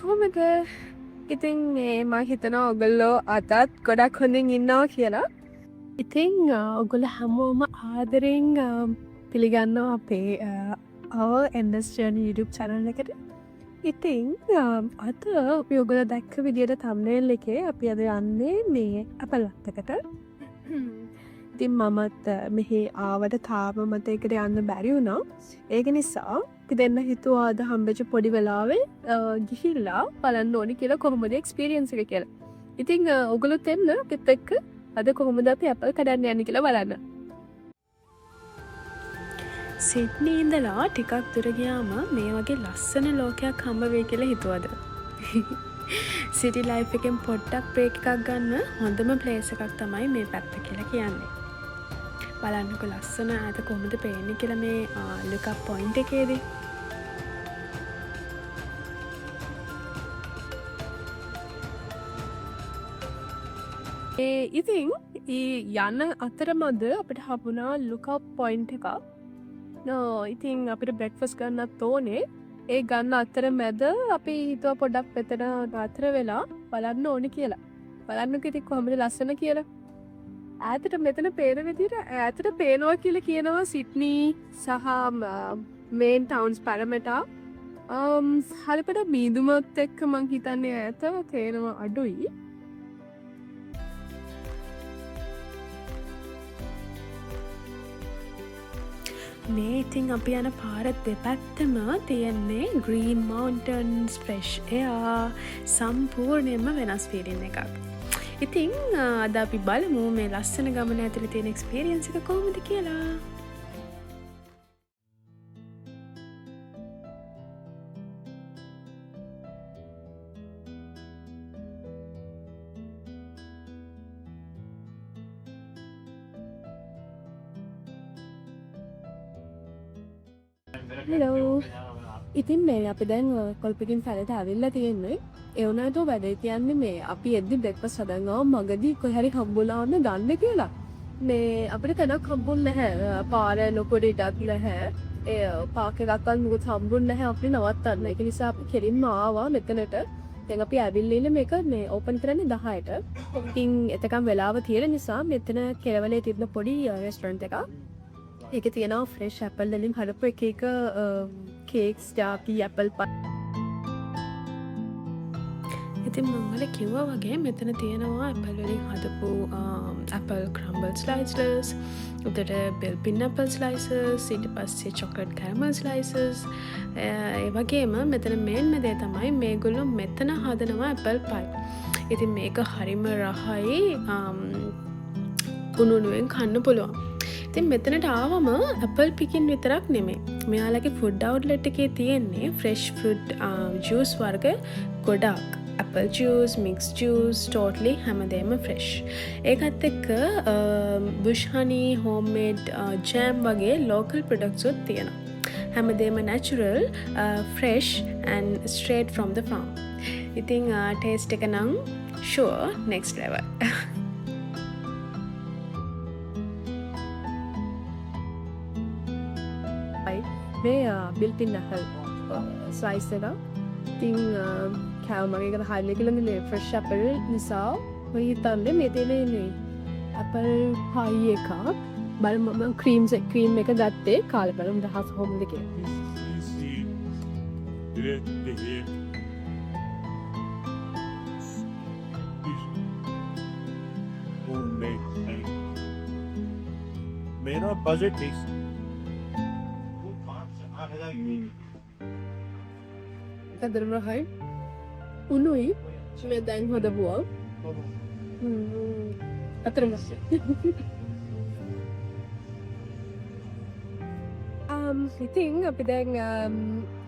කොහොමද? ඉතින් මම හිතනවා ඔයගොල්ලෝ අදත් ගොඩක් හොඳින් ඉන්නවා කියලා. ඉතින් ඔයගොල්ලෝ හැමෝම ආදරෙන් පිළිගන්නවා අපේ our endless journey YouTube channel එකට. ඉතින් අද අපි ඔයගොල්ලෝ දැක්ක විදියට thumbnail එකේ අපි අද යන්නේ මේ Apple වත්තකට. ඉතින් මමත් මෙහි ආවට තාම මට ඒකට යන්න බැරි වුණා. ඒක නිසා අපි දෙන්න හිතුවා අද හම්බෙච්ච පොඩි වෙලාවේ ගිහිල්ලා බලන්න ඕනි කියලා කොහොමද එක්ස්පීරියන්ස් එක කියලා. ඉතින් ඔයගොල්ලොත් එන්න අපිත් එක්ක අද කොහොමද අපි Apple කඩන්න යන්නේ කියලා බලන්න. සිඩ්නි ඉඳලා ටිකක් දුර ගියාම මේ වගේ ලස්සන ලෝකයක් හම්බ වෙයි කියලා හිතුවද? සිටි ලයිෆ් එකෙන් පොඩ්ඩක් බ්‍රේක් එකක් ගන්න හොඳම ප්ලේස් එකක් තමයි මේ පැත්ත කියලා කියන්නේ. බලන්නකො ලස්සන ඈත කොහොමද පේන්නේ කියලා මේ ලුක්අප් පොයින්ට් එකේදී. ඉතින් යන අතරමද අපිට හම්බුණා ලුක්අප් පොයින්ට් එකක්. ඉතින් අපිට බ්‍රෙක්ෆාස්ට් ගන්නත් ඕනේ. ඒ ගන්න අතර මැද අපි හිතුවා පොඩ්ඩක් මෙතන අතර වෙලා බලන්න ඕනේ කියලා. බලන්නකෝ ඉතින් කොහොමද ලස්සන කියලා. ඈතට මෙතන පේන විදිහට ඈතට පේනවා කියලා කියනවා සිඩ්නි සහ මේන් ටවුන්ස් පැරමෙටා. හරියට මීදුමත් එක්ක මං හිතන්නේ ඈත තේනවා අඩුයි. මේ ඉතින් අපි යන පාර දෙපැත්තම තියෙන්නේ ග්‍රීන් මවුන්ටන්ස්, ෆ්‍රෙෂ් එයා, සම්පූර්ණයෙන්ම වෙනස් ෆීලින් එකක්. ඉතින් අද අපි බලමු මේ ලස්සන ගමන ඇතුළේ තියෙන එක්ස්පීරියන්ස් එක කොහොමද කියලා. හෙලෝ. ඉතින් මේ අපි දැන් කොල්පකින් පැලට ඇවිල්ලා තියෙන්නේ. ඒ වුණාට වැඩේ කියන්නේ මේ අපි එද්දි බ්‍රෙක්ෆාස්ට් හදනවා මගදී කොහේ හරි හම්බුලා වන්න ගන්න කියලා. මේ අපිට තැනක් හම්බුන්නේ නැහැ. පාර ලොකුට ඉඩක් නැහැ. ඒ පාක් එකක්වත් මොකද හම්බුන්නේ නැහැ අපිට නවත්තන්න. ඒක නිසා අපි කෙලින්ම ආවා මෙතනට. දැන් අපි ඇවිල්ලා ඉන්නේ මේක මේ ඕපන් කරන්නේ 10ට. ඉතින් එතකම් වෙලාව තියෙන නිසා මෙතන කෙළවලේ තිබුණ පොඩි රෙස්ටොරන්ට් එකක්. ඒකේ තියෙනවා ෆ්‍රෙෂ් ඇපල් වලින් හදපු එක කේක්ස්, ඩාපි, ඇපල් පයි. ඉතින් මංගල කිව්වා වගේ මෙතන තියෙනවා ඇපල් වලින් හදපු ඇපල් ක්‍රම්බල් ස්ලයිසස්, උඩට බෙල් පින්ඇපල් ස්ලයිසස්, ඊට පස්සේ චොකලට් කැරමල් ස්ලයිසස්. ඒ වගේම මෙතන මේන්ම දේ තමයි මේගොල්ලෝ මෙතන හදනවා ඇපල් පයි. ඉතින් මේක හරිම රහයි, උණුනුවෙන් කන්න පුළුවන්. ඉතින් මෙතනට ආවම ඇපල් පිකින් විතරක් නෙමෙයි. මෙයාලගේ ෆුඩ් අවුට්ලට් එකේ තියෙන්නේ ෆ්‍රෙෂ් ෆෘට් ජූස් වර්ග ගොඩක්. Apple juice, mix juice, totally හැමදේම ෆ්‍රෙෂ්. ඒකත් එක්ක බුෂ් හනි, හෝම්මේඩ් ජෑම් වගේ ලෝකල් ප්‍රොඩක්ට්ස් උත් තියෙනවා. හැමදේම natural, fresh and straight from the farm. ඉතින් ටේස්ට් එක නම් sure next level. මේ බිල්පින් නැහල් ස්ලයිස් එක. ඉතින් කෑම මගේ එකට හයිලි කියලා නේ ෆ්‍රෙෂ් ඇපල් නිසා ඔය හිතන්නේ මේ තියෙන ඇපල් පයි එකක්. බලමු මම ක්‍රීම් එක ගත්තේ කාලේ බලමු දහස් කොහොමද කියලා. मेरा बजट इस ඇදරම හයි උනුයි මේ දැන් හොදපුවා අතරම ඉතින් අපි දැන්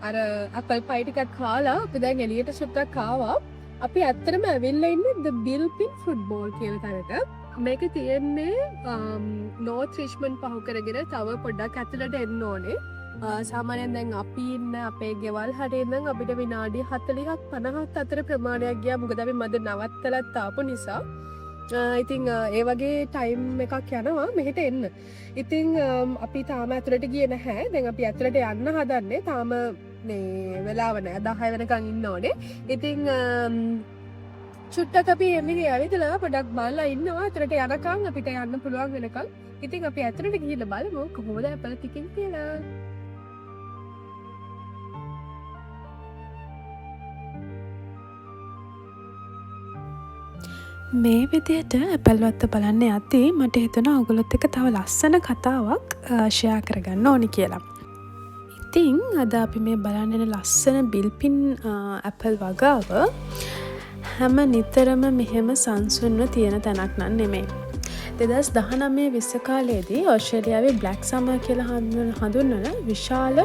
අර අපල් පයි ටිකක් කාලා අපි දැන් එළියට සුට්ටක් ආවා. අපි ඇත්තටම ඇවිල්ලා ඉන්නේ ද බිල්පින් ෆුට්බෝල් කියන තැනට. මේක තියෙන්නේ නෝර්ත් රිච්මන්ඩ් පහු කරගෙන තව පොඩ්ඩක් ඇතුළට එන්න ඕනේ. සාමාන්‍යයෙන් දැන් අපි ඉන්න අපේ ගෙවල් හරිය ඉඳන් අපිට විනාඩි 40ක් 50ක් අතර ප්‍රමාණයක් ගියා. මොකද අපි මද නවත්තලත් ආපු නිසා. ඉතින් ඒ වගේ ටයිම් එකක් යනවා මෙහෙට එන්න. ඉතින් අපි තාම ඇතුළට ගියේ නැහැ. දැන් අපි ඇතුළට යන්න හදන්නේ. තාම මේ වෙලාව නෑ 10 වෙනකන් ඉන්න ඕනේ. ඉතින් චුට්ටක් අපි එමිලි ඇවිදලා පොඩක් බලලා ඉන්නවා. අතරට යනකම් අපිට යන්න පුළුවන් වෙනකන්. ඉතින් අපි ඇතුළට ගිහිල්ලා බලමු කොහොමද ඇපල් ටිකෙන් කියලා. මේ විදියට ඇපල්වත්ත බලන්න යද්දී මට හිතුණා ඔයගොල්ලොත් එක්ක තව ලස්සන කතාවක් ෂෙයා කරගන්න ඕනි කියලා. ඉතින් අද අපි මේ බලන්න යන ලස්සන බිල්පින් ඇපල් වගාව හැම නිතරම මෙහෙම සංසුන්ව තියෙන තැනක් නම් නෙමෙයි. 2019-20 කාලයේදී ඕස්ට්‍රේලියාවේ බ්ලැක් සමර් කියලා හඳුන්වන විශාල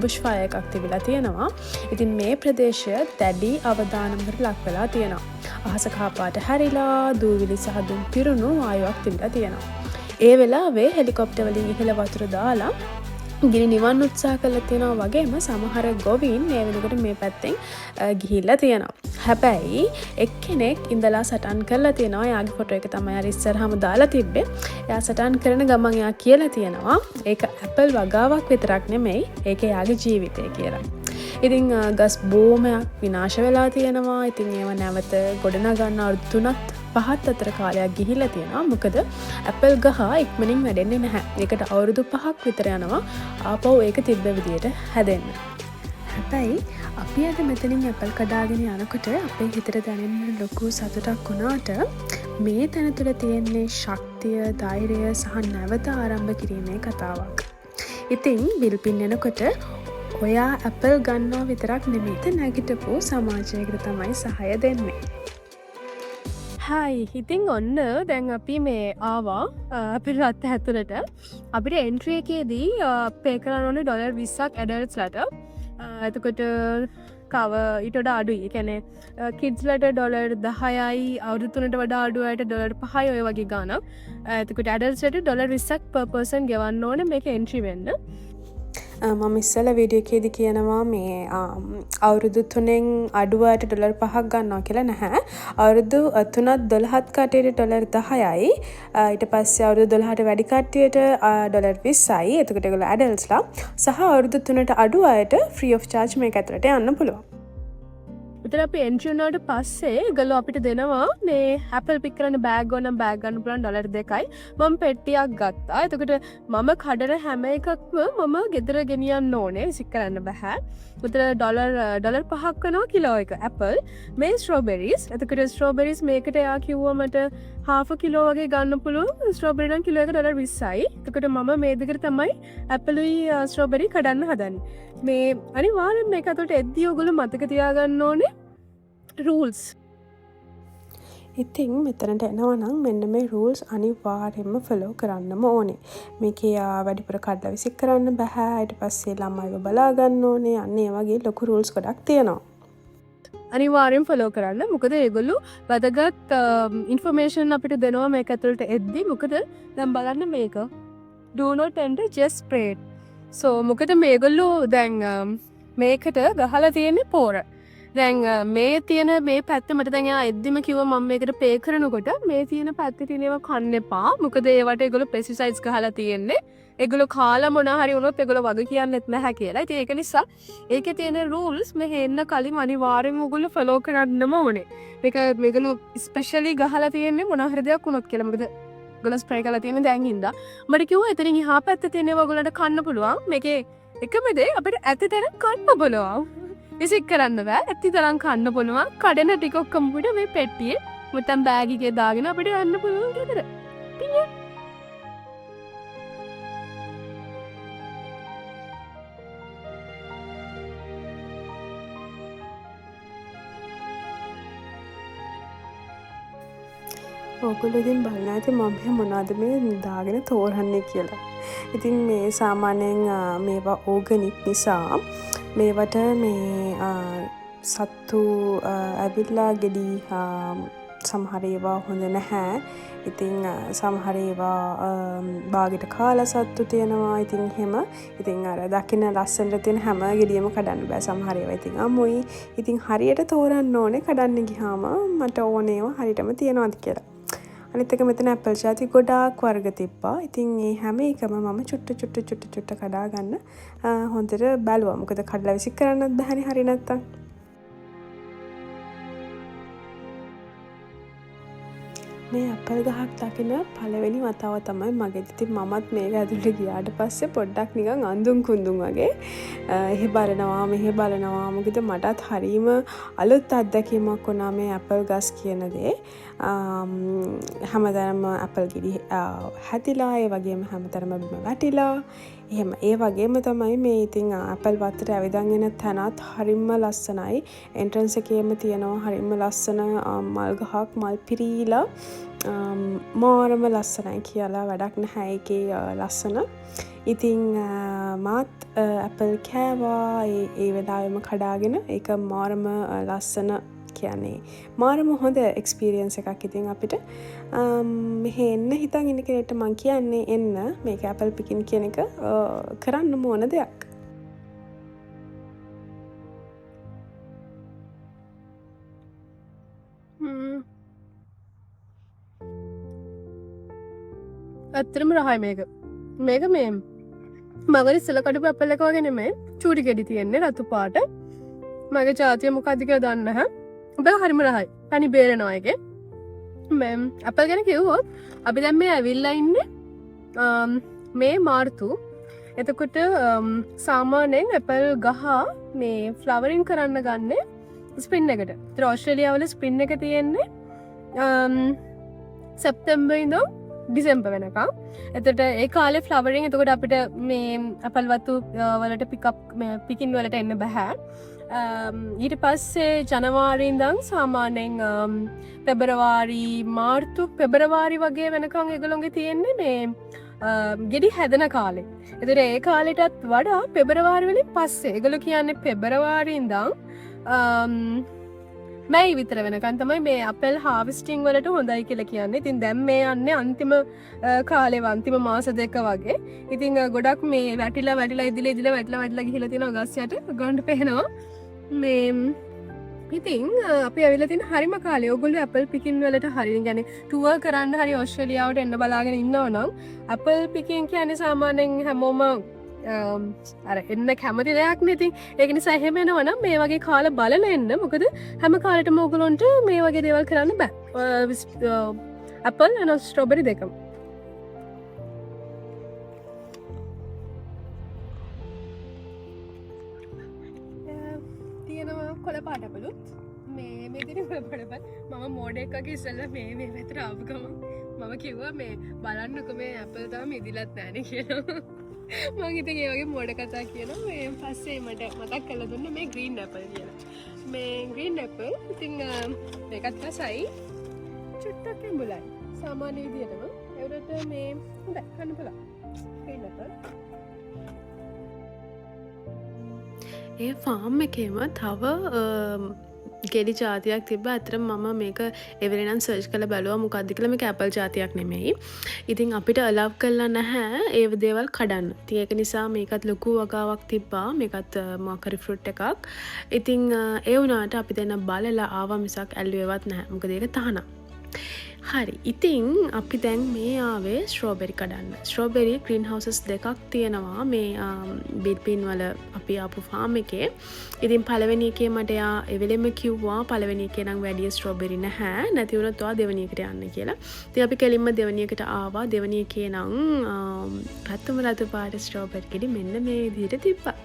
බුෂ් ෆයර් එකක් තිබිලා තියෙනවා. ඉතින් මේ ප්‍රදේශය දැඩි අවදානමකට ලක් වෙලා තියෙනවා. අහස කහපාට හැරිලා දූවිලි සහ දුම් පිරුණු වායුවක් තිබිලා තියෙනවා. ඒ වෙලාවේ හෙලිකොප්ටර් වලින් ඉහළ වතුර දාලා ගිනි නිවන්න උත්සාහ කරලා තියෙනවා වගේම සමහර ගොවීන් මේ වෙනකොට මේ පැත්තෙන් ගිහිල්ලා තියෙනවා. හැබැයි එක්කෙනෙක් ඉඳලා සටන් කරලා තියෙනවා. එයාගේ ෆොටෝ එක තමයි අර ඉස්සරහම දාලා තිබ්බේ. එයා සටන් කරන ගමන් එයා කියලා තියෙනවා ඒක ඇපල් වගාවක් විතරක් නෙමෙයි ඒක එයාගේ ජීවිතය කියලා. ඉතින් ගස් බෝමයක් විනාශ වෙලා තියෙනවා. ඉතින් ඒව නැවත ගොඩනගන්න අවුරුදු 3-5 අතර කාලයක් ගිහිල්ලා තියෙනවා. මොකද ඇපල් ගහ ඉක්මනින් වැඩෙන්නේ නැහැ. ඒකට අවුරුදු 5ක් විතර යනවා ආපහු ඒක තිබ්බ විදියට හැදෙන්න. හැබැයි අපි අද මෙතනින් ඇපල් කඩාගෙන යනකොට අපේ හිතට දැනෙන ලොකු සතුටක් වුණාට මේ තැන තුළ තියෙන්නේ ශක්තිය, ධෛර්යය සහ නැවත ආරම්භ කිරීමේ කතාවක්. ඉතින් බිල්පින් යනකොට ඔයා ඇපල් ගන්නවා විතරක් නෙමෙයි නැගිටපු සමාජයකට තමයි සහාය දෙන්නේ. හයි ඉතින් ඔන්න දැන් අපි මේ ආවා අපිට රත්ත ඇතුළට. අපිට එන්ට්‍රි එකේදී පේ කරන්න ඕනේ $20ක් ඇඩල්ට්ස්ලට. එතකොට කව ඊට වඩා අඩුයි. ඒ කියන්නේ කිඩ්ස්ලට $10යි අවුරුදු 3ට වඩා අඩු අයට $5යි ඔය වගේ ගාණක්. එතකොට ඇඩල්ට්ස්ලට $20ක් per person ගෙවන්න ඕනේ මේක එන්ට්‍රි වෙන්න. මම ඉස්සෙල්ලා වීඩියෝ එකේදී කියනවා මේ අවුරුදු 3න් අඩුවට $5ක් ගන්නවා කියලා නැහැ. අවුරුදු 3ත් 12ත් කට්ටියට $10යි. ඊට පස්සේ අවුරුදු 12ට වැඩි කට්ටියට $20යි. එතකොට ඒගොල්ලෝ ඇඩල්ට්ස්ලා සහ අවුරුදු 3ට අඩු අයට ෆ්‍රී ඔෆ් චාර්ජ් මේක ඇතුළට යන්න පුළුවන්. උතර අපි එන්ට්‍රි වුණාට පස්සේ ඒගොල්ලෝ අපිට දෙනවා මේ ඇපල් පික් කරන්න බෑග් ඕන බෑග් ගන්න පුළුවන් $2යි. මම පෙට්ටියක් ගත්තා. එතකොට මම කඩන හැම එකක්ම මම ගෙදර ගෙනියන්න ඕනේ. විසික් කරන්න බෑ. උතර $5ක් වෙනවා කිලෝ එක ඇපල්. මේ ස්ට්‍රෝබෙරිස්. එතකොට ස්ට්‍රෝබෙරිස් මේකට එයා කිව්වා මට half a kilo වගේ ගන්න පුළුවන්. ස්ට්‍රෝබෙරි නම් කිලෝ එක $20යි. එතකොට මම මේ දෙකට තමයි ඇපලුයි ස්ට්‍රෝබෙරි කඩන්න හදන්නේ. මේ අනිවාර්යෙන් මේක අතට එද්දී ඔයගොල්ලෝ මතක තියාගන්න ඕනේ රූල්ස්. ඉතින් මෙතනට එනවා නම් මෙන්න මේ රූල්ස් අනිවාර්යයෙන්ම ෆලෝ කරන්නම ඕනේ. මේකේ වැඩිපුර කඩලා විසික් කරන්න බෑ. ඊට පස්සේ ළමයිව බලා ගන්න ඕනේ. අන්න ඒ වගේ ලොකු රූල්ස් ගොඩක් තියෙනවා. අනිවාර්යෙන් ෆලෝ කරන්න. මොකද ඒගොල්ලෝ වැදගත් ඉන්ෆර්මේෂන් අපිට දෙනවා මේක ඇතුළට එද්දී. මොකද දැන් බලන්න මේක do not enter just spray. So මොකද මේගොල්ලෝ දැන් මේකට ගහලා තියෙන්නේ පොර. දැන් මේ තියෙන මේ පැත්ත මට දැන් එයා එද්දිම කිව්වා මම මේකට පේ කරනකොට මේ තියෙන පැත්තේ තියෙන ඒවා කන්න එපා. මොකද ඒවට ඒගොල්ලෝ පෙස්ටිසයිඩ්ස් ගහලා තියෙන්නේ. ඒගොල්ලෝ කාලා මොනවා හරි වුණොත් ඒගොල්ලෝ වග කියන්නෙත් නැහැ කියලා. ඉතින් ඒක නිසා ඒකේ තියෙන රූල්ස් මෙහෙ එන්න කලින් අනිවාර්යෙන්ම ඔයගොල්ලෝ ෆලෝ කරන්නම ඕනේ. මේගොල්ලෝ ස්පෙෂලි ගහලා තියෙන්නේ මොනවා හරි දෙයක් වුණොත් කියලා. මොකද ඒගොල්ලෝ ස්ප්‍රේ කරලා තියෙන්නේ දැන් හින්දා. මට කිව්වා එතනින් එහා පැත්තේ තියෙන ඒවා ඔයගොල්ලන්ට කන්න පුළුවන්. මේකේ එකම දේ අපිට ඇති තැන කන්න පුළුවන්. විසික් කරන්න බෑ. ඇති තරම් කන්න පුළුවන්. කඩන ටික ඔක්කොම පිට මේ පෙට්ටියේ මුත්තම් බෑග් එකේ දාගෙන අපිට යන්න පුළුවන් ගෙදර. පිටින් ඔයගොල්ලෝ ඉතින් බලන්න ඇති මම මොනවද මේ දාගෙන තෝරන්නේ කියලා. ඉතින් මේ සාමාන්‍යයෙන් මේවා ඕගනික් නිසා මේවට මේ සත්තු ඇවිල්ලා ගෙඩි සමහර ඒවා හොඳ නැහැ. ඉතින් සමහර ඒවා බාගෙට කාලා සත්තු තියෙනවා. ඉතින් එහෙම ඉතින් අර දකින්න ලස්සනට තියෙන හැම ගෙඩියම කඩන්න බෑ. සමහර ඒවා ඉතින් අමුයි. ඉතින් හරියට තෝරන්න ඕනේ කඩන්න ගියාම මට ඕන ඒවා හරියටම තියනවාද කියලා. අනිත් එක මෙතන ඇපල් ජාති ගොඩාක් වර්ග තිබ්බා. ඉතින් ඒ හැම එකම මම චුට්ට කඩා ගන්න හොඳට බැලුවා. මොකද කඩලා විසි කරන්නත් බැහැනේ හරි නැත්තම්. මේ ඇපල් ගහක් දකින පළවෙනි වතාව තමයි මගේ. ඉතින් මමත් මේක ඇතුළට ගියාට පස්සේ පොඩ්ඩක් නිකන් අඳුන් කුඳුන් වගේ එහෙ බලනවා මෙහෙ බලනවා. මොකද මටත් හරීම අලුත් අත්දැකීමක් වුණා මේ ඇපල් ගස් කියන දේ. හැමදාම ඇපල් ගෙඩි හැදිලා ඒ වගේම හැමතරම බිම වැටිලා එහෙම ඒ වගේම තමයි මේ ඉතින් ඇපල් වත්තට ඇවිදන් එන තැනත් හරිම ලස්සනයි. එන්ට්‍රන්ස් එකේම තියෙනවා හරිම ලස්සන මල් ගහක් මල් පිරීලා මාරම ලස්සනයි කියලා වැඩක් නැහැ ඒකේ ලස්සන. ඉතින් මාත් ඇපල් කෑවා ඒ වෙලාවෙම කඩාගෙන ඒක මාරම ලස්සන කියන්නේ මාරම හොඳ එක්ස්පීරියන්ස් එකක්. ඉතින් අපිට මෙහෙ එන්න හිතන් ඉන්න කෙනෙක්ට මං කියන්නේ එන්න මේක ඇපල් පිකින් කියන එක කරන්න ඕන දෙයක්. ඇත්තටම රහයි මේක මේ මගරි ඉස්සෙල්ලා කඩපු ඇපල් එක වගේ නෙමෙයි චූටි ගෙඩි තියෙන්නේ රතු පාට. මගේ ජාතිය මොකක්ද කියලා දන්නේ නැහැ. හැබැයි හරිම රහයි. පැණි බේරෙනවා ඒකේ. ඇපල් ගැන කිව්වොත් අපි දැන් මේ ඇවිල්ලා ඉන්නේ මේ මාර්තු. එතකොට සාමාන්‍යයෙන් ඇපල් ගහ මේ ෆ්ලවරින් කරන්න ගන්නේ ස්ප්‍රින් එකට. ඒතර ඕස්ට්‍රේලියාවල ස්ප්‍රින් එක තියෙන්නේ සැප්තැම්බර් ඉඳන් ඩිසෙම්බර් වෙනකම්. එතකොට ඒ කාලේ ෆ්ලවරින් එතකොට අපිට මේ ඇපල් වතු වලට පිකින් වලට එන්න බෑ. ඊට පස්සේ ජනවාරි ඉඳන් සාමාන්‍යයෙන් පෙබරවාරි මාර්තු පෙබරවාරි වගේ වෙනකම් ඒගොල්ලෝගේ තියෙන්නේ මේ ගෙඩි හැදෙන කාලේ. ඒතර ඒ කාලෙටත් වඩා පෙබරවාරි වලින් පස්සේ ඒගොල්ලෝ කියන්නේ පෙබරවාරි ඉඳන් මැයි විතර වෙනකන් තමයි මේ අපල් හාවිස්ටිං වලට හොඳයි කියලා කියන්නේ. ඉතින් දැන් මේ යන්නේ අන්තිම කාලේ අන්තිම මාස දෙක වගේ. ඉතින් ගොඩක් මේ වැටිලා ඉදිලා ගිහිලා තියෙන ගස් යට ගන්න පේනවා. මේ ඉතින් අපි ඇවිල්ලා තියෙන හරිම කාලේ. ඕගොල්ලෝ ඇපල් පිකින් වලට හරිය කියන්නේ ටුවර් කරන්න හරි ඕස්ට්‍රේලියාවට එන්න බලාගෙන ඉන්නවා නම් ඇපල් පිකින් කියන්නේ සාමාන්‍යයෙන් හැමෝම අර එන්න කැමති දෙයක් නෙති. ඒක නිසා එහෙම එනවා නම් මේ වගේ කාල බලලා එන්න. මොකද හැම කාලෙටම ඕගොල්ලන්ට මේ වගේ දේවල් කරන්න බෑ. ඇපල් and ස්ට්‍රොබෙරි දෙකම. තියෙනවා කොළ පාට ඇපලුත්. මේ තියෙන කොළ පාට ඇපල් මම මෝඩෙක් වගේ ඉස්සෙල්ලා මේ පැත්තට ආපු ගමන් මම කිව්වා මේ බලන්නකෝ මේ ඇපල් තාම ඉදිලත් නැණේ කියලා. මං ඉතින් ඒ වගේ මෝඩ කතා කියනවා. මේ පස්සේ මට මතක් කරලා දුන්නේ මේ ග්‍රීන් ඇපල් කියලා. මේ ග්‍රීන් ඇපල් ඉතින් මේකත් රසයි. චුට්ටක් එඹුලයි. සාමාන්‍ය විදියටම ඒකට මේ හොඳයි කන්න පුළුවන්. Green Apple. ඒ ෆාම් එකේම තව ගෙඩි ජාතියක් තිබ්බ. ඇත්තටම මම මේක එවෙලෙනම් සර්ච් කරලා බැලුවා මොකක්ද කියලා. මේක ඇපල් ජාතියක් නෙමෙයි. ඉතින් අපිට අලව් කරලා නැහැ ඒ දේවල් කඩන්න. ඉතින් ඒක නිසා මේකත් ලොකු වගාවක් තිබ්බා. මේකත් මොකරි ෆෘට් එකක්. ඉතින් ඒ වුණාට අපි දැන් බලලා ආවා මිසක් ඇල්ලුවේවත් නැහැ. මොකද ඒක තහනම්. හරි. ඉතින් අපි දැන් මේ ආවේ ස්ට්‍රෝබෙරි කඩන්න. ස්ට්‍රෝබෙරි ග්‍රීන් හවුසස් දෙකක් තියෙනවා මේ බිල්පින් වල අපි ආපු ෆාම් එකේ. ඉතින් පළවෙනි එකේ මට එයා එවෙලෙම කිව්වා පළවෙනි එකේ නම් වැඩි ස්ට්‍රෝබෙරි නැහැ. නැති වුණොත් ඔයා දෙවෙනි එකට යන්න කියලා. ඉතින් අපි කෙලින්ම දෙවෙනි එකට ආවා. දෙවෙනි එකේ නම් රතු පාට ස්ට්‍රෝබෙරි ගෙඩි මෙන්න මේ විදිහට තිබ්බා.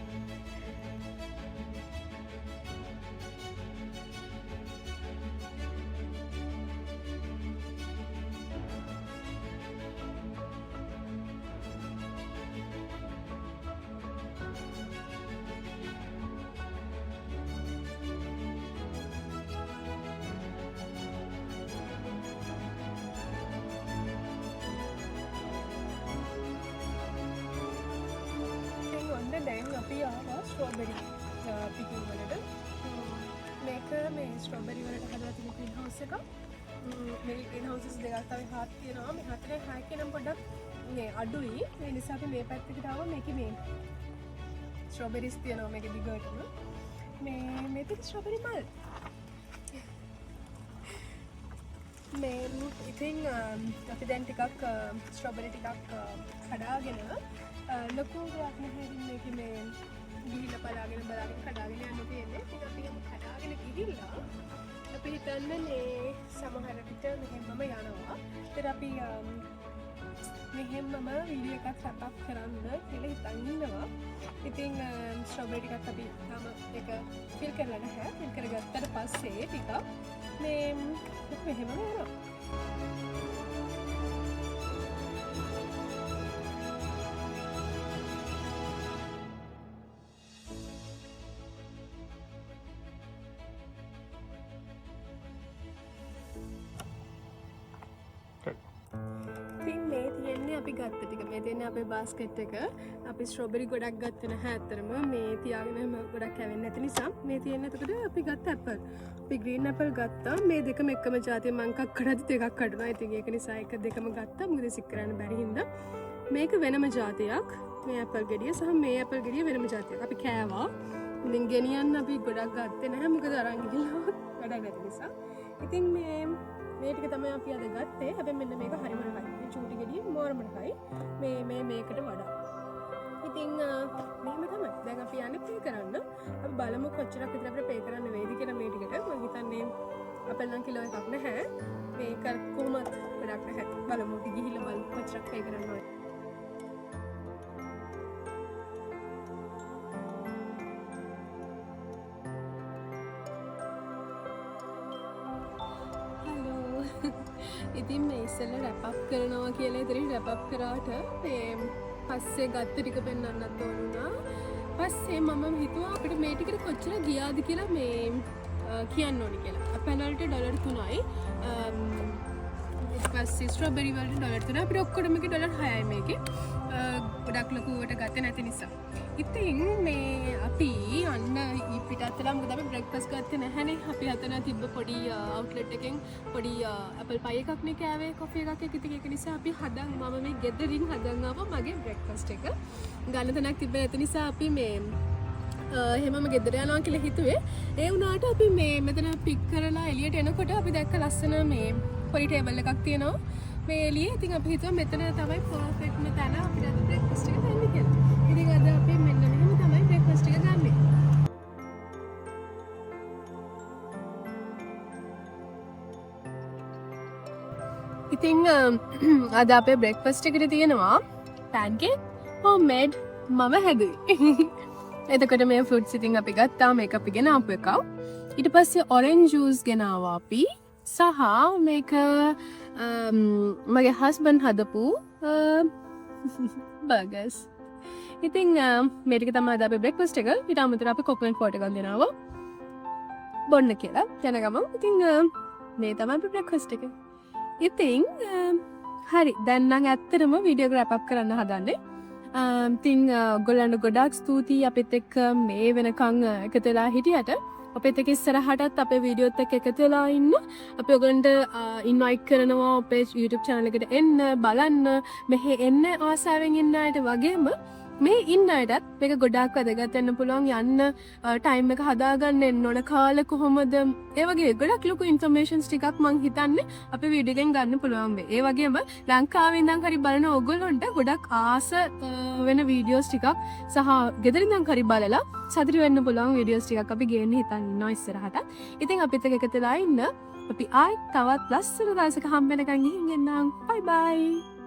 දැන් අපි ආවා ස්ට්‍රෝබෙරි පිකින් වලට. මේක මේ ස්ට්‍රෝබෙරි වලට හදලා තියෙන ග්‍රීන් හවුස් එක. මේ ග්‍රීන් හවුසස් දෙකක් තමයි හත් තියෙනවා. මේ හතරේ හයක නම් පොඩ්ඩක් මේ අඩුයි. ඒ නිසා අපි මේ පැත්තකට ආවා. මේකේ මේ ස්ට්‍රෝබෙරිස් තියෙනවා මේකේ දිගටම. මේක ස්ට්‍රෝබෙරි මල්. මේ ඉතින් අපි දැන් ටිකක් ස්ට්‍රොබෙරි ටිකක් කඩාගෙන ලොකු දෙයක් නැහැ මේක මේ ගිහිල්ලා බලාගෙන කඩාගෙන යන්න තියෙන්නේ. ඉතින් අපි යමු කඩාගෙන ගිහිල්ලා අපි හිතන්නේ මේ සමහර විට මෙහෙමම යනවා. ඉතින් අපි මෙහෙමම වීඩියෝ එකක් සෙටප් කරන්න කියලා හිතන් ඉන්නවා. ඉතින් ස්ට්‍රොබෙරි ටිකක් අපි තාම ඒක ෆිල් කරලා නැහැ. ෆිල් කරගත්තට පස්සේ ටිකක් මේ මෙහෙමම යනවා. ඉතින් මේ තියෙන්නේ අපි ගත්ත ටික. මේ තියෙන්නේ අපේ බාස්කට් එක. අපි ස්ට්‍රොබෙරි ගොඩක් ගත්තේ නැහැ අතරම. මේ තියාගෙන ගොඩක් කැවෙන්නේ නැති නිසා මේ තියෙන්නේ එතකොට අපි ගත්ත ඇපල්. අපි ග්‍රීන් ඇපල් ගත්තා. මේ දෙකම එකම જાතිය මං කක්කඩදි දෙකක් කඩනවා. ඉතින් ඒක නිසා එක දෙකම ගත්තා. මොකද සික් කරන්න බැරි හින්දා. මේක වෙනම જાතියක්. මේ ඇපල් ගෙඩිය සහ මේ ඇපල් ගෙඩිය වෙනම જાතියක්. අපි කෑවා. ඉතින් ගෙනියන්න අපි ගොඩක් ගත්තේ නැහැ. මොකද අරන් ගිහලා වැඩක් නැති නිසා. ඉතින් මේ ටික තමයි අපි අද ගත්තේ. හැබැයි මෙන්න මේක හරිම රහයි. මේ චූටි ගෙඩිය මොරම රහයි. මේකට වඩා. ඉතින් මෙහෙම තමයි. දැන් අපි යන්නේ පේ කරන්න. අපි බලමු කොච්චරක් විතර අපිට පේ කරන්න වේද කියලා මේ ටිකට. මම හිතන්නේ අපෙන් නම් කිලෝ එකක් නැහැ. මේක කොහොමද වැඩක් නැහැ. බලමු අපි ගිහිල්ලා බලමු කොච්චරක් පේ කරන්න ඕනේ. ඉතින් මේ ඉස්සෙල්ල රැප් කරනවා කියලා ඉතින් රැප් කරාට මේ පස්සේ ගත්ත ටික පෙන්වන්නත් ඕන වුණා. පස්සේ මම හිතුවා අපිට මේ ටිකට කොච්චර ගියාද කියලා මේ කියන්න ඕනි කියලා. පැනල්ට ඩොලර් 3යි. ඊට පස්සේ ස්ට්‍රොබෙරි වලට ඩොලර් 3යි. අපිට ඔක්කොටම ඩොලර් 6යි මේකේ. ගොඩක් ලොකුවට ගත්තේ නැති නිසා. ඉතින් මේ අපි අන්න පිටත්තලා මොකද අපි බ්‍රෙක්ෆාස්ට් ගත්තේ නැහැනේ. අපි හතන තිබ්බ පොඩි අවුට්ලට් එකෙන් පොඩි ඇපල් පයි එකක් නේ කෑවේ කොෆි එකක් ඉතින් ඒක නිසා අපි මම මේ ගෙදරින් හදන් ආවා මගේ බ්‍රෙක්ෆාස්ට් එක. ගන්න තැනක් තිබ්බේ නැති නිසා අපි මේ එහෙමම ගෙදර යනවා කියලා හිතුවේ. ඒ වුණාට අපි මේ මෙතන පික් කරලා එළියට එනකොට අපි දැක්ක ලස්සන මේ පොඩි ටේබල් එකක් තියෙනවා. මේ එළියේ ඉතින් අපි හිතුවා මෙතන තමයි පර්ෆෙක්ට්ම තැන අපිට අද බ්‍රෙක්ෆාස්ට් එක ගන්න කියලා. ඉතින් අද අපි මෙන්න මෙහෙම තමයි බ්‍රෙක්ෆාස්ට් එක ගන්නෙ. ඉතින් අද අපේ බ්‍රෙක්ෆාස්ට් එකට තියෙනවා පැන්කේක් හෝම්මේඩ් මම හැදුවේ. එතකොට මේ ෆෘට්ස් ඉතින් අපි ගත්තා මේක අපි ගෙන ආපු එකක්. ඊට පස්සේ ඔරෙන්ජ් ජූස් ගෙනාවා අපි. සහ මේක මගේ හස්බන්ඩ් හදපු බර්ගර්ස්. ඉතින් මේ ටික තමයි අද අපේ බ්‍රෙක්ෆාස්ට් එක. ඊට අමතරව අපි කොකනට් වෝටර් එකක් ගෙනාවා. බොන්න කියලා. යන ගමන් ඉතින් මේ තමයි අපේ බ්‍රෙක්ෆාස්ට් එක. ඉතින් හරි දැන් නම් ඇත්තටම වීඩියෝ එක රැප් අප් කරන්න හදන්නේ. ඉතින් ඔයගොල්ලන්ට ගොඩාක් ස්තුතියි අපිත් එක්ක මේ වෙනකන් එකතු වෙලා හිටියට. අපිත් එක්ක ඉස්සරහටත් අපේ වීඩියෝත් එක්ක එකතු වෙලා ඉන්න. අපි ඔයගොල්ලන්ට ඉන්වයිට් කරනවා අපේ YouTube channel එකට එන්න බලන්න මෙහෙ එන්න ආසාවෙන් ඉන්න අයට වගේම මේ ඉන්න අයටත් මේක ගොඩාක් වැදගත් වෙන්න පුළුවන් යන්න ටයිම් එක හදාගන්න එන්න ඕන කාලේ කොහොමද ඒ වගේ ගොඩක් ලොකු ඉන්ෆර්මේෂන්ස් ටිකක් මං හිතන්නේ අපේ වීඩියෝ එකෙන් ගන්න පුළුවන් වෙයි. ඒ වගේම ලංකාවේ ඉඳන් හරි බලන ඕගොල්ලන්ට ගොඩක් ආස වෙන වීඩියෝස් ටිකක් සහ ගෙදර ඉඳන් හරි බලලා සතුටු වෙන්න පුළුවන් වීඩියෝස් ටිකක් අපි ගේන්න හිතන් ඉන්නවා ඉස්සරහට. ඉතින් අපිත් එක්ක එකතුලා ඉන්න අපි ආයි තවත් ලස්සන දවසක හම්බ වෙනකන් ගිහින් එන්නම්. බයි බයි.